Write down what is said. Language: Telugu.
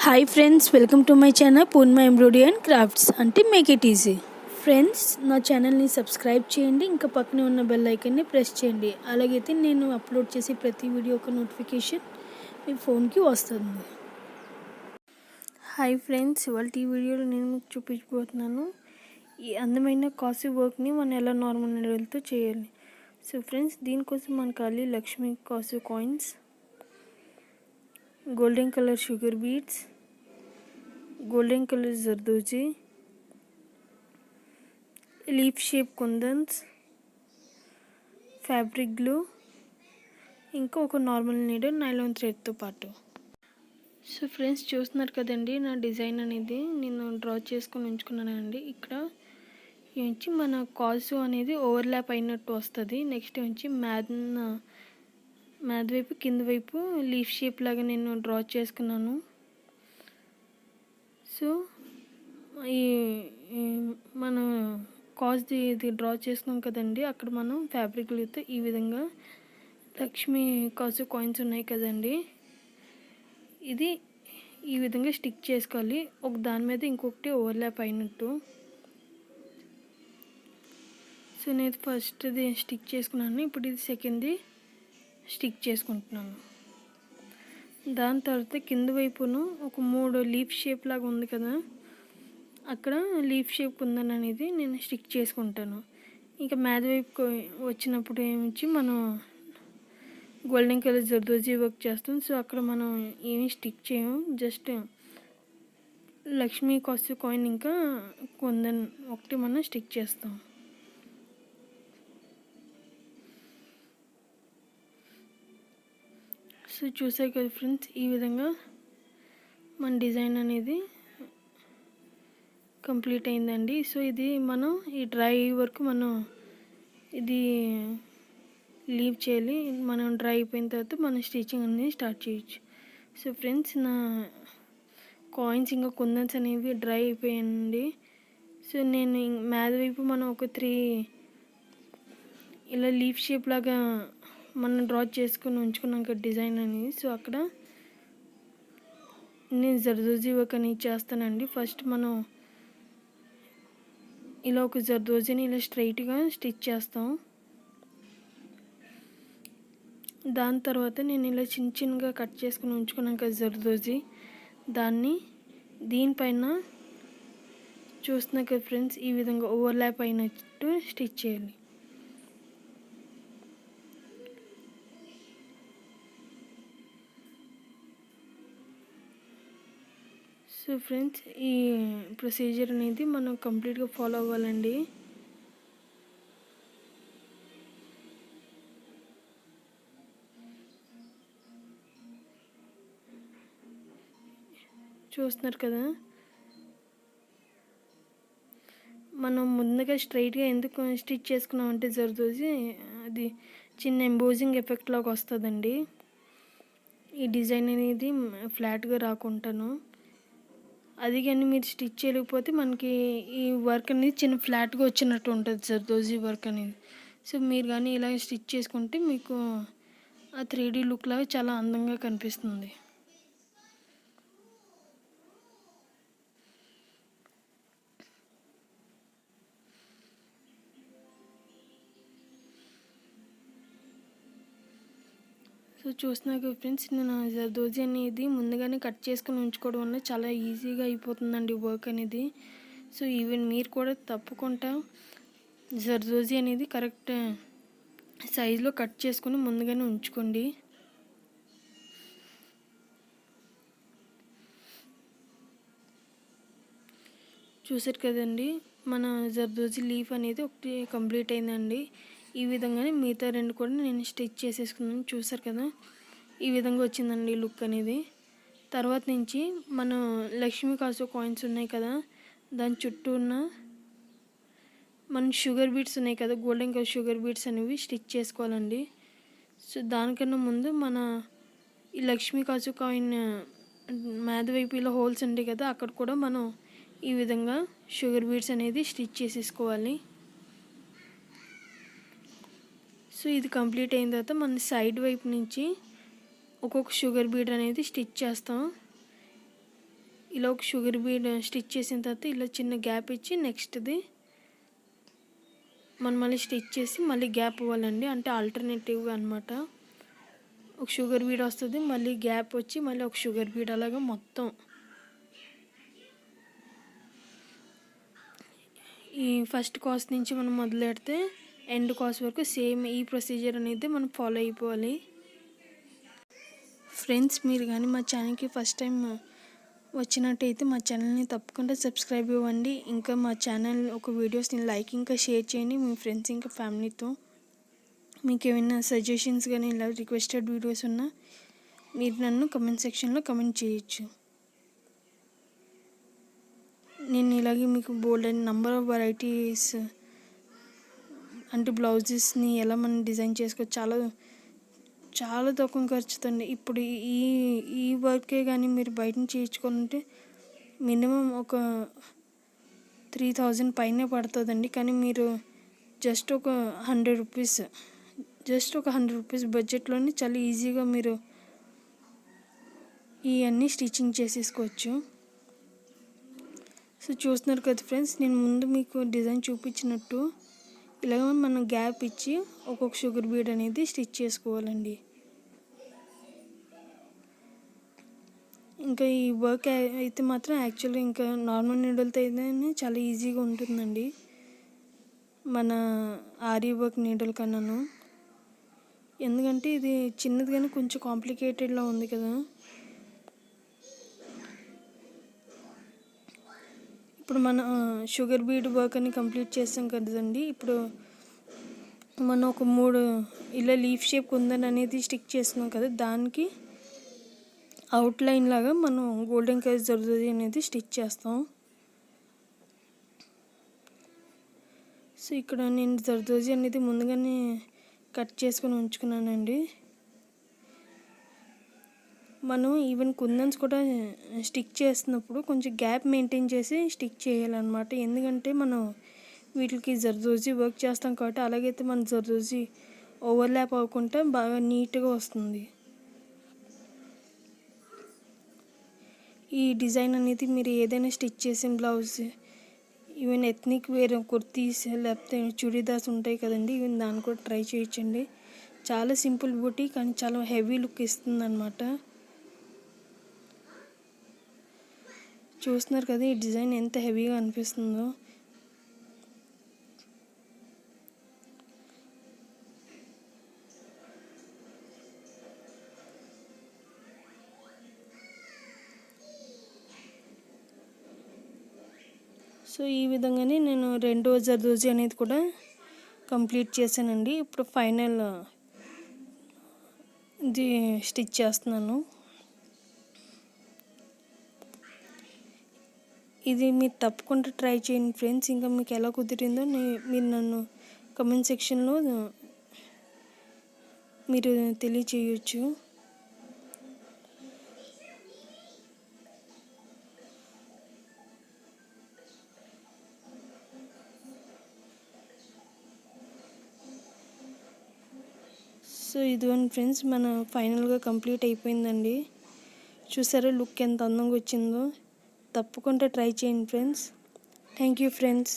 Hi friends, welcome to my channel Purnima embroidery and crafts అంటే మేక్ ఇట్ ఈజీ. ఫ్రెండ్స్, నా ఛానల్ని సబ్స్క్రైబ్ చేయండి, ఇంకా పక్కనే ఉన్న బెల్ ఐకన్ని ప్రెస్ చేయండి. అలాగైతే నేను అప్లోడ్ చేసే ప్రతి వీడియో ఒక నోటిఫికేషన్ మీ ఫోన్కి వస్తుంది. హాయ్ ఫ్రెండ్స్, ఇవాళ ఈ వీడియోలో నేను మీకు చూపించబోతున్నాను ఈ అందమైన కాసు వర్క్ని మనం ఎలా నార్మల్ నీడిల్తో చేయాలి. సో ఫ్రెండ్స్, దీనికోసం మనకు కావాలి లక్ష్మి కాసు coins, golden color sugar beads, golden color zardosi, leaf shape kundans, fabric glue, ఇంకా ఒక నార్మల్ నీడిల్ నైలాన్ థ్రెడ్తో పాటు. సో ఫ్రెండ్స్, చూస్తున్నారు కదండి, నా డిజైన్ అనేది నేను డ్రా చేసుకొని ఉంచుకున్నానండి. ఇక్కడ నుంచి మన కాసు అనేది ఓవర్లాప్ అయినట్టు వస్తుంది. నెక్స్ట్ నుంచి మ్యాద్ వైపు కింద వైపు లీఫ్ షేప్ లాగా నేను డ్రా చేసుకున్నాను. సో ఈ మన కాస్ది ఇది డ్రా చేసుకున్నాం కదండి, అక్కడ మనం ఫ్యాబ్రిక్ గ్లూతో ఈ విధంగా లక్ష్మి కాసు కాయిన్స్ ఉన్నాయి కదండి, ఇది ఈ విధంగా స్టిక్ చేసుకోవాలి. ఒక దాని మీద ఇంకొకటి ఓవర్లాప్ అయినట్టు. సో నేను ఫస్ట్ది స్టిక్ చేసుకున్నాను, ఇప్పుడు ఇది సెకండ్ది స్టిక్ చేసుకుంటున్నాను. దాని తర్వాత కింద వైపును ఒక 3 లీఫ్ షేప్ లాగా ఉంది కదా, అక్కడ లీఫ్ షేప్ కుందన్ అనేది నేను స్టిక్ చేసుకుంటాను. ఇంకా మ్యాద్ వైపు వచ్చినప్పుడు ఏమిచ్చి మనం గోల్డెన్ కలర్ జర్దోజీ వర్క్ చేస్తాం. సో అక్కడ మనం ఏమీ స్టిక్ చేయము, జస్ట్ లక్ష్మీ కాసు కాయిన్ ఇంకా కుందన్ ఒకటి మనం స్టిక్ చేస్తాం. సో చూసారు కదా ఫ్రెండ్స్, ఈ విధంగా మన డిజైన్ అనేది కంప్లీట్ అయిందండి. సో ఇది మనం ఈ డ్రై వరకు మనం ఇది లీవ్ చేయాలి. మనం డ్రై అయిపోయిన తర్వాత మనం స్టిచ్చింగ్ అనేది స్టార్ట్ చేయొచ్చు. సో ఫ్రెండ్స్, నా కాయిన్స్ ఇంకా కుందన్స్ అనేవి డ్రై అయిపోయాయండి. సో నేను మ్యాద్ వైపు మనం ఒక 3 ఇలా లీఫ్ షేప్ లాగా మనం డ్రా చేసుకుని ఉంచుకున్నాం కదా డిజైన్ అనేది. సో అక్కడ నేను జర్దోజీ వర్క్ అనేది చేస్తానండి. ఫస్ట్ మనం ఇలా ఒక జర్దోజీని ఇలా స్ట్రైట్గా స్టిచ్ చేస్తాం. దాని తర్వాత నేను ఇలా చిన్నగా కట్ చేసుకుని ఉంచుకున్నాం కదా జర్దోజీ, దాన్ని దీనిపైన చూస్తున్నా కదా ఫ్రెండ్స్, ఈ విధంగా ఓవర్లాప్ అయినట్టు స్టిచ్ చేయాలి. సో ఫ్రెండ్స్, ఈ ప్రొసీజర్ అనేది మనం కంప్లీట్గా ఫాలో అవ్వాలండి. చూస్తున్నారు కదా, మనం ముందుగా స్ట్రైట్గా ఎందుకు స్టిచ్ చేసుకున్నామంటే జర్దోజీ అది చిన్న ఎంబోజింగ్ ఎఫెక్ట్ లాగా వస్తుందండి. ఈ డిజైన్ అనేది ఫ్లాట్గా రాకుండాను. అది కానీ మీరు స్టిచ్ చేయలేకపోతే మనకి ఈ వర్క్ అనేది చిన్న ఫ్లాట్గా వచ్చినట్టు ఉంటుంది జర్దోజీ వర్క్ అనేది. సో మీరు కానీ ఇలా స్టిచ్ చేసుకుంటే మీకు ఆ 3D లుక్ లాగా చాలా అందంగా కనిపిస్తుంది. సో చూస్తున్నాక ఫ్రెండ్స్, నేను జర్దోజీ అనేది ముందుగానే కట్ చేసుకుని ఉంచుకోవడం వల్ల చాలా ఈజీగా అయిపోతుందండి వర్క్ అనేది. సో ఈవెన్ మీరు కూడా తప్పకుండా జర్దోజీ అనేది కరెక్ట్ సైజులో కట్ చేసుకుని ముందుగానే ఉంచుకోండి. చూసారు కదండి, మన జర్దోజీ లీఫ్ అనేది ఒకటి కంప్లీట్ అయిందండి. ఈ విధంగానే మిగతా 2 కూడా నేను స్టిచ్ చేసేసుకున్నాను. చూసారు కదా, ఈ విధంగా వచ్చిందండి లుక్ అనేది. తర్వాత నుంచి మనం లక్ష్మీ కాసు కాయిన్స్ ఉన్నాయి కదా, దాని చుట్టూ ఉన్న మన షుగర్ బీడ్స్ ఉన్నాయి కదా, గోల్డెన్ కలర్ షుగర్ బీడ్స్ అనేవి స్టిచ్ చేసుకోవాలండి. సో దానికన్నా ముందు మన ఈ లక్ష్మీ కాసు కాయిన్ మ్యాద్ వైపు ఇలా హోల్స్ ఉంటాయి కదా, అక్కడ కూడా మనం ఈ విధంగా షుగర్ బీడ్స్ అనేది స్టిచ్ చేసేసుకోవాలి. సో ఇది కంప్లీట్ అయిన తర్వాత మన సైడ్ వైపు నుంచి ఒక్కొక్క షుగర్ బీడ్ అనేది స్టిచ్ చేస్తాం. ఇలా ఒక షుగర్ బీడ్ స్టిచ్ చేసిన తర్వాత ఇలా చిన్న గ్యాప్ ఇచ్చి నెక్స్ట్ది మనం మళ్ళీ స్టిచ్ చేసి మళ్ళీ గ్యాప్ ఇవ్వాలండి. అంటే ఆల్టర్నేటివ్గా అనమాట. ఒక షుగర్ బీడ్ వస్తుంది, మళ్ళీ గ్యాప్ వచ్చి మళ్ళీ ఒక షుగర్ బీడ్, అలాగా మొత్తం ఈ ఫస్ట్ కాస్ట్ నుంచి మనం మొదలు పెడితే ఎండ్ కాస్ట్ వరకు సేమ్ ఈ ప్రొసీజర్ అనేది మనం ఫాలో అయిపోవాలి. ఫ్రెండ్స్, మీరు కానీ మా ఛానల్కి ఫస్ట్ టైం వచ్చినట్టయితే మా ఛానల్ని తప్పకుండా సబ్స్క్రైబ్ ఇవ్వండి. ఇంకా మా ఛానల్ ఒక వీడియోస్ని లైక్ ఇంకా షేర్ చేయండి మీ ఫ్రెండ్స్ ఇంకా ఫ్యామిలీతో. మీకు ఏమైనా సజెషన్స్ కానీ ఇలా రిక్వెస్టెడ్ వీడియోస్ ఉన్నా మీరు నన్ను కమెంట్ సెక్షన్లో కమెంట్ చేయొచ్చు. నేను ఇలాగే మీకు బోల్డ్ అండ్ నంబర్ ఆఫ్ వెరైటీస్ అంటే బ్లౌజెస్ని ఎలా మనం డిజైన్ చేసుకోవచ్చు చాలా తక్కువ ఖర్చుతో. ఇప్పుడు ఈ వర్కే కానీ మీరు బయట నుంచి చేయించుకోవాలంటే మినిమం ఒక 3000 పైనే పడుతుందండి. కానీ మీరు జస్ట్ ఒక 100 రూపీస్ బడ్జెట్లోనే చాలా ఈజీగా మీరు ఇవన్నీ స్టిచ్చింగ్ చేసేసుకోవచ్చు. సో చూస్తున్నారు కదా ఫ్రెండ్స్, నేను ముందు మీకు డిజైన్ చూపించినట్టు ఇలాగ మనం గ్యాప్ ఇచ్చి ఒక్కొక్క షుగర్ బీడ్ అనేది స్టిచ్ చేసుకోవాలండి. ఇంకా ఈ వర్క్ అయితే మాత్రం యాక్చువల్గా ఇంకా నార్మల్ నీడల్తో అయితే చాలా ఈజీగా ఉంటుందండి మన ఆరీ వర్క్ నీడల్ కన్నాను. ఎందుకంటే ఇది చిన్నది కానీ కొంచెం కాంప్లికేటెడ్లా ఉంది కదా. ఇప్పుడు మన షుగర్ బీడ్ వర్క్ అని కంప్లీట్ చేస్తాం కదండి. ఇప్పుడు మనం ఒక 3 ఇలా లీఫ్ షేప్ కుందన్ అనేది స్టిక్ చేస్తున్నాం కదా, దానికి అవుట్లైన్ లాగా మనం గోల్డెన్ కలర్ జర్దోసి అనేది స్టిచ్ చేస్తాం. సో ఇక్కడ నేను జర్దోసి అనేది ముందుగానే కట్ చేసుకొని ఉంచుకున్నానండి. మనం ఈవెన్ కుందన్స్ కూడా స్టిక్ చేస్తున్నప్పుడు కొంచెం గ్యాప్ మెయింటైన్ చేసి స్టిక్ చేయాలన్నమాట. ఎందుకంటే మనం వీటికి జర్దోసి వర్క్ చేస్తాం కాబట్టి అలాగైతే మన జర్దోసి ఓవర్లాప్ అవ్వకుండా బాగా నీట్గా వస్తుంది. ఈ డిజైన్ అనేది మీరు ఏదైనా స్టిచ్ చేసిన blouse, even ethnic wear kurtis లేకపోతే చుడీదార్స్ ఉంటాయి కదండి, ఈవెన్ దాన్ని కూడా ట్రై చేయొచ్చండి. చాలా సింపుల్ బూటీ కానీ చాలా హెవీ లుక్ ఇస్తుంది అనమాట. చూస్తున్నారు కదా ఈ డిజైన్ ఎంత హెవీగా అనిపిస్తుందో. సో ఈ విధంగానే నేను రెండో జర్దోసి అనేది కూడా కంప్లీట్ చేశానండి. ఇప్పుడు ఫైనల్ ఇది స్టిచ్ చేస్తున్నాను. ఇది మీరు తప్పకుండా ట్రై చేయండి ఫ్రెండ్స్. ఇంకా మీకు ఎలా కుదిరిందో మీరు నన్ను కమెంట్ సెక్షన్లో మీరు తెలియచేయచ్చు. సో ఇదిగోండి ఫ్రెండ్స్, మన ఫైనల్గా కంప్లీట్ అయిపోయిందండి. చూసారా లుక్ ఎంత అందంగా వచ్చిందో. తప్పకుండా ట్రై చేయండి ఫ్రెండ్స్. Thank you friends.